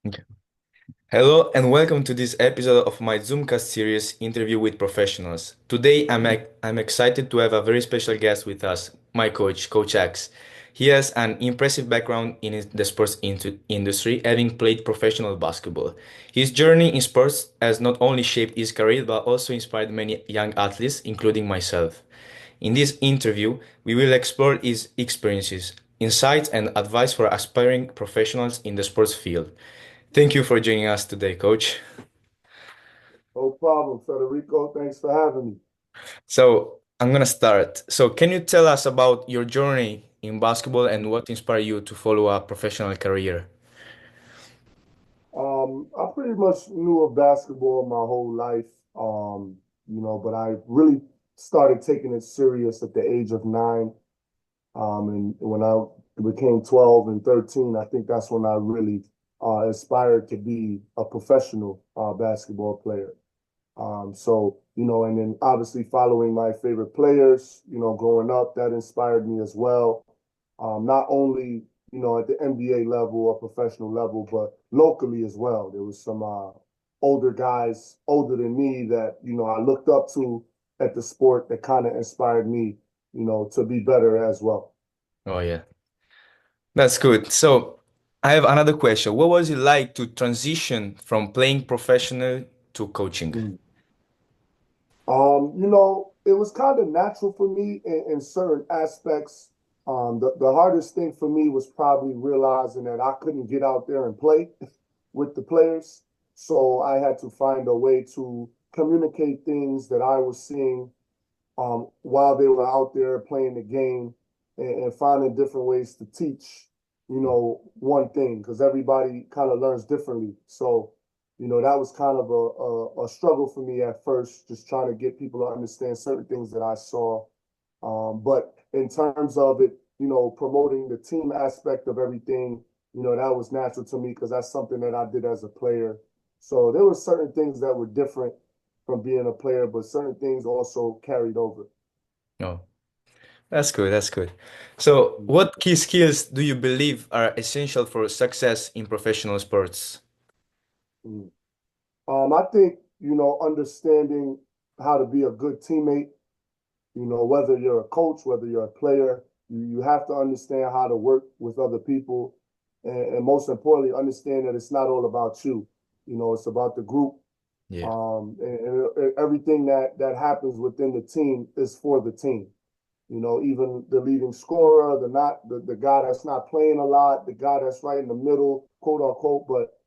Okay. Hello and welcome to this episode of my Zoomcast series interview with professionals. Today I'm excited to have a very special guest with us, my coach, Coach X. He has an impressive background in the sports industry, having played professional basketball. His journey in sports has not only shaped his career but also inspired many young athletes, including myself. In this interview, we will explore his experiences, insights, and advice for aspiring professionals in the sports field. Thank you for joining us today, Coach. No problem, Federico. Thanks for having me. So, I'm gonna start. So, can you tell us about your journey in basketball and what inspired you to follow a professional career? I pretty much knew of basketball my whole life, but I really started taking it serious at the age of 9. And when I became 12 and 13, I think that's when I really aspired to be a professional basketball player. And then obviously following my favorite players, growing up, that inspired me as well. Not only, at the NBA level or professional level, but locally as well. There was some older guys, older than me, that, I looked up to at the sport that kind of inspired me, to be better as well. Oh, yeah, that's good. So, I have another question. What was it like to transition from playing professional to coaching? Mm. It was kind of natural for me in certain aspects. The hardest thing for me was probably realizing that I couldn't get out there and play with the players. So I had to find a way to communicate things that I was seeing while they were out there playing the game and finding different ways to teach, one thing, because everybody kind of learns differently. So, that was kind of a struggle for me at first, just trying to get people to understand certain things that I saw. But in terms of it, promoting the team aspect of everything, that was natural to me because that's something that I did as a player. So there were certain things that were different from being a player, but certain things also carried over. Oh, that's good. That's good. So, what key skills do you believe are essential for success in professional sports? Mm. I think, understanding how to be a good teammate, whether you're a coach, whether you're a player, you have to understand how to work with other people. And most importantly, understand that it's not all about you. It's about the group. Yeah. And everything that happens within the team is for the team. Even the leading scorer, the guy that's not playing a lot, the guy that's right in the middle, quote unquote. But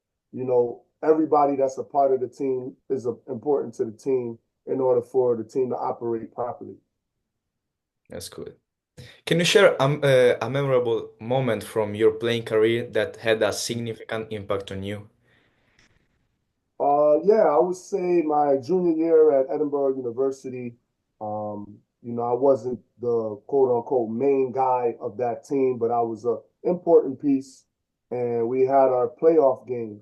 everybody that's a part of the team is important to the team in order for the team to operate properly. That's good. Can you share a memorable moment from your playing career that had a significant impact on you? Yeah, I would say my junior year at Edinburgh University. I wasn't the quote unquote main guy of that team, but I was a important piece. And we had our playoff game,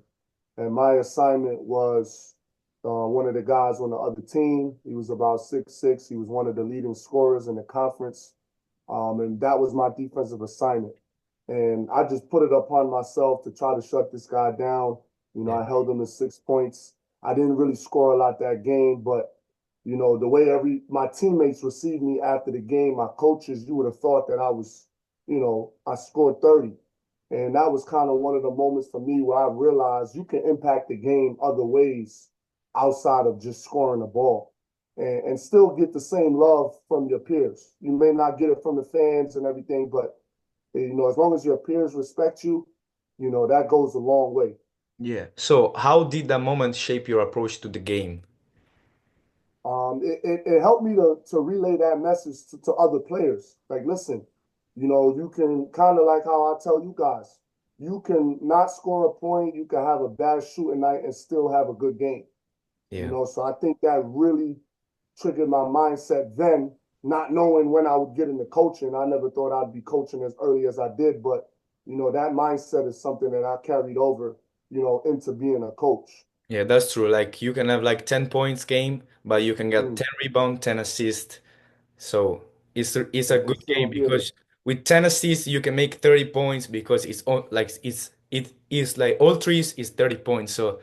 and my assignment was one of the guys on the other team. He was about 6'6". He was one of the leading scorers in the conference, and that was my defensive assignment. And I just put it upon myself to try to shut this guy down. Yeah. I held him to 6 points. I didn't really score a lot that game, but the way every my teammates received me after the game, my coaches, you would have thought that I scored 30. And that was kind of one of the moments for me where I realized you can impact the game other ways outside of just scoring the ball and still get the same love from your peers. You may not get it from the fans and everything, but as long as your peers respect you, that goes a long way. Yeah. So, how did that moment shape your approach to the game? It helped me to relay that message to other players. Like, listen, you can kind of like how I tell you guys, you can not score a point, you can have a bad shooting night and still have a good game. Yeah. So I think that really triggered my mindset then, not knowing when I would get into coaching. I never thought I'd be coaching as early as I did, but that mindset is something that I carried over, into being a coach. Yeah, that's true. Like you can have like 10 points game, but you can get Mm. 10 rebound, 10 assists. So it's a And good still game get it. because with 10 assists you can make 30 points because it's on like it's it is like all threes is 30 points. So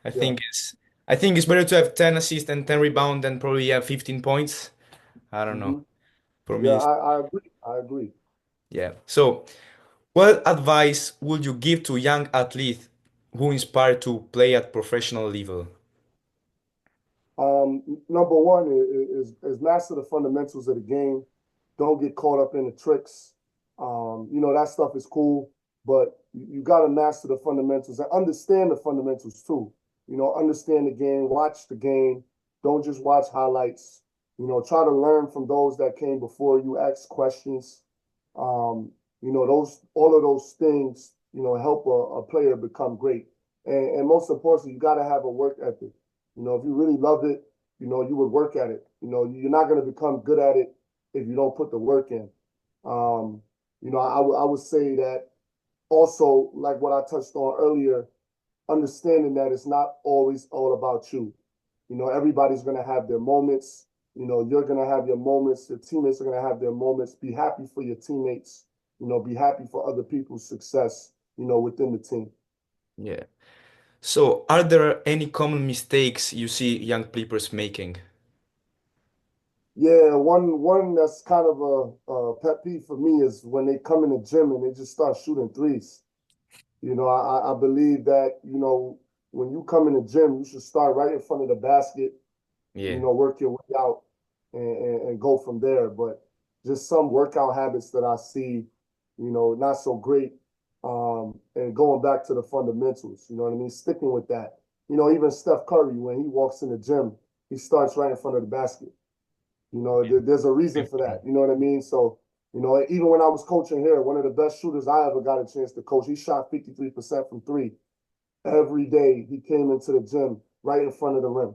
I Yeah. think it's I think it's better to have 10 assists and 10 rebound than probably have 15 points. I don't know. Hmm. For Yeah, me, it's, I agree. I agree. yeah. So what advice would you give to young athletes who inspire to play at professional level? Number one is master the fundamentals of the game. Don't get caught up in the tricks. That stuff is cool, but you got to master the fundamentals and understand the fundamentals too. Understand the game, watch the game. Don't just watch highlights. Try to learn from those that came before you. Ask questions. Um, those all of those things, help a player become great. And most importantly, you got to have a work ethic. If you really loved it, you would work at it. You're not going to become good at it if you don't put the work in. Um, I would say that also, like what I touched on earlier, understanding that it's not always all about you. Everybody's going to have their moments. You're going to have your moments. Your teammates are going to have their moments. Be happy for your teammates. Be happy for other people's success, within the team. Yeah. So are there any common mistakes you see young players making? Yeah, one that's kind of a pet peeve for me is when they come in the gym and they just start shooting threes. I believe that, when you come in the gym, you should start right in front of the basket, Yeah. work your way out and go from there. But just some workout habits that I see, not so great. And going back to the fundamentals, you know what I mean? Sticking with that. Even Steph Curry, when he walks in the gym, he starts right in front of the basket. There's a reason for that. You know what I mean? So, even when I was coaching here, one of the best shooters I ever got a chance to coach, he shot 53% from three every day. He came into the gym right in front of the rim,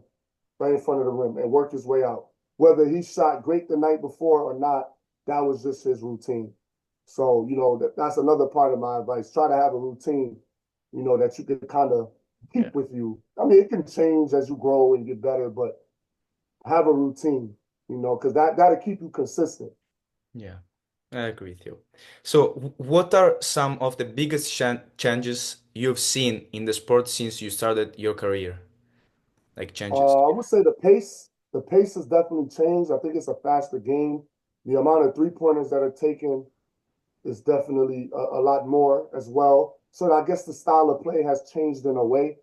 right in front of the rim, and worked his way out. Whether he shot great the night before or not, that was just his routine. So, that's another part of my advice. Try to have a routine, that you can kind of Yeah. keep with you. I mean, it can change as you grow and get better, but have a routine, because that'll keep you consistent. Yeah. I agree with you. So what are some of the biggest changes you've seen in the sport since you started your career? Like changes. I would say the pace has definitely changed. I think it's a faster game. The amount of three pointers that are taken is definitely a lot more as well. So I guess the style of play has changed in a way.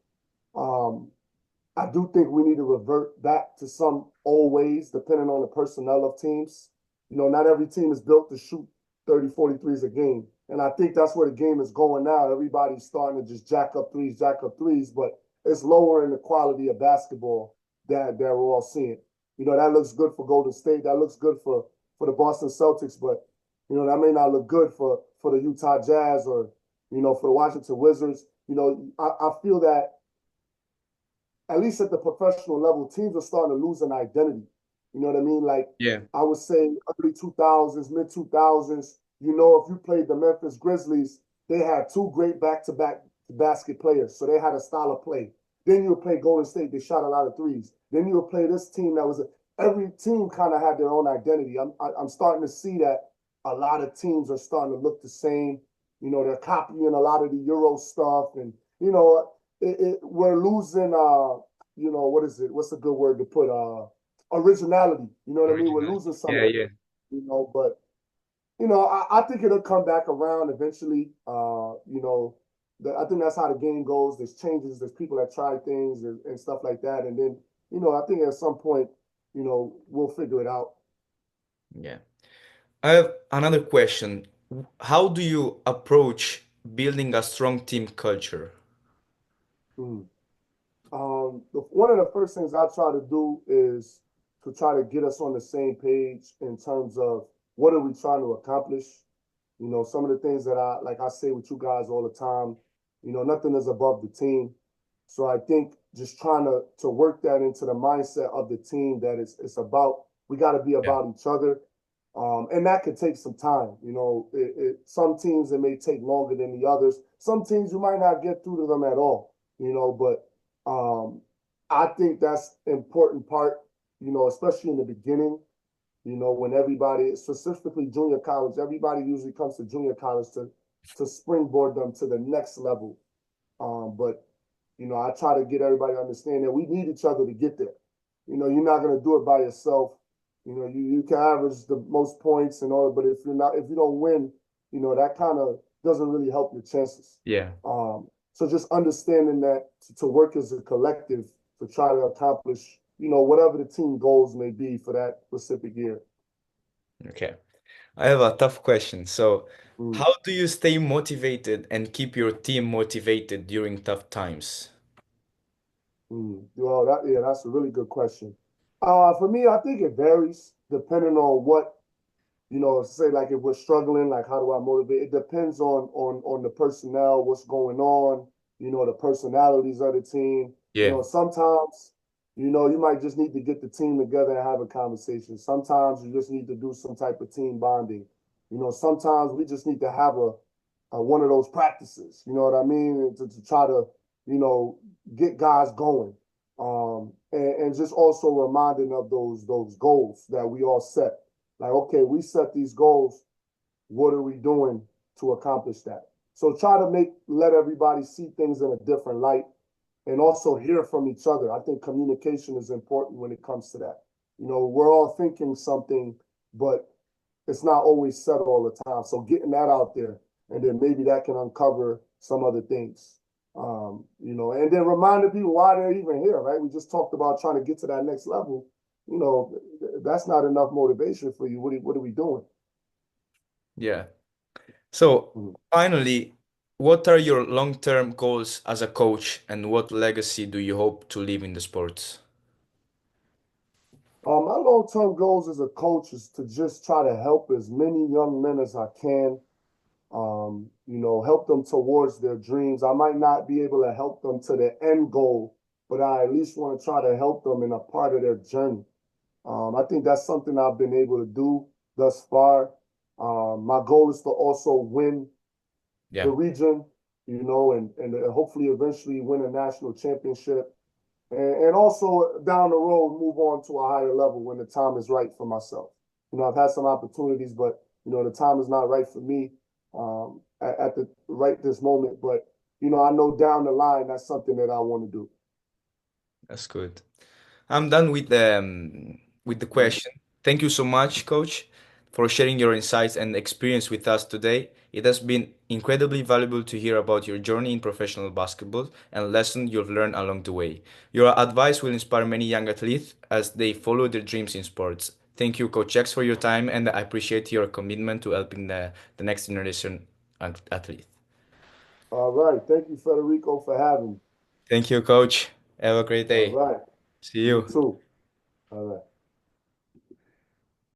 Um, I do think we need to revert back to some old ways, depending on the personnel of teams. Not every team is built to shoot 30, 40 threes a game. And I think that's where the game is going now. Everybody's starting to just jack up threes, but it's lowering the quality of basketball that we're all seeing. That looks good for Golden State. That looks good for the Boston Celtics, but that may not look good for the Utah Jazz or, for the Washington Wizards. I feel that at least at the professional level, teams are starting to lose an identity. You know what I mean? Like Yeah. I would say early 2000s, mid 2000s, if you played the Memphis Grizzlies, they had two great back-to-back basket players. So they had a style of play. Then you would play Golden State, they shot a lot of threes. Then you would play this team that was every team kind of had their own identity. I'm starting to see that a lot of teams are starting to look the same. They're copying a lot of the Euro stuff and we're losing what is it? What's a good word to put? Originality. You know what I mean? We're Original. losing some Yeah, of that, yeah. but I think it'll come back around eventually. I think that's how the game goes. There's changes, there's people that try things and stuff like that. And then, I think at some point, we'll figure it out. Yeah. I have another question. How do you approach building a strong team culture? Hmm. One of the first things I try to do is to try to get us on the same page in terms of what are we trying to accomplish. Some of the things that I say with you guys all the time, nothing is above the team. So I think just trying to work that into the mindset of the team that it's about, we got to be Yeah. about each other. And that could take some time. Some teams it may take longer than the others. Some teams you might not get through to them at all, but I think that's important part, especially in the beginning, when everybody, specifically junior college, everybody usually comes to junior college to to springboard them to the next level. But I try to get everybody to understand that we need each other to get there. You're not going to do it by yourself. You can average the most points and all, but if you don't win, that kind of doesn't really help your chances. Yeah. So just understanding that to work as a collective to try to accomplish, whatever the team goals may be for that specific year. Okay. I have a tough question. So, Mm. how do you stay motivated and keep your team motivated during tough times? Well, that's a really good question. For me, I think it varies depending on what say like if we're struggling, like how do I motivate? It depends on the personnel, what's going on, the personalities of the team. Yeah. Sometimes, you might just need to get the team together and have a conversation. Sometimes you just need to do some type of team bonding. Sometimes we just need to have a one of those practices, you know what I mean? To try to, you know, get guys going. And just also reminding of those goals that we all set. Like, okay, we set these goals. What are we doing to accomplish that? So try to let everybody see things in a different light and also hear from each other. I think communication is important when it comes to that. We're all thinking something, but it's not always said all the time. So getting that out there, and then maybe that can uncover some other things. And then reminding people why they're even here, right? We just talked about trying to get to that next level. That's not enough motivation for you. What are we doing? Yeah. So, Mhm. finally, what are your long-term goals as a coach and what legacy do you hope to leave in the sports? My long-term goals as a coach is to just try to help as many young men as I can. Help them towards their dreams. I might not be able to help them to the end goal, but I at least want to try to help them in a part of their journey. I think that's something I've been able to do thus far. My goal is to also win the Yeah, region, and hopefully eventually win a national championship. And also down the road, move on to a higher level when the time is right for myself. I've had some opportunities, but the time is not right for me at the right this moment. But I know down the line that's something that I want to do. that's good. I'm done with the Mm. question. Thank you so much, Coach, for sharing your insights and experience with us today. It has been incredibly valuable to hear about your journey in professional basketball and lessons you've learned along the way. Your advice will inspire many young athletes as they follow their dreams in sports. Thank you, Coach X, for your time, and I appreciate your commitment to helping the next generation athlete. All right. Thank you, Federico, for having me. Thank you, Coach. Have a great All day. right. See You you. too. All right.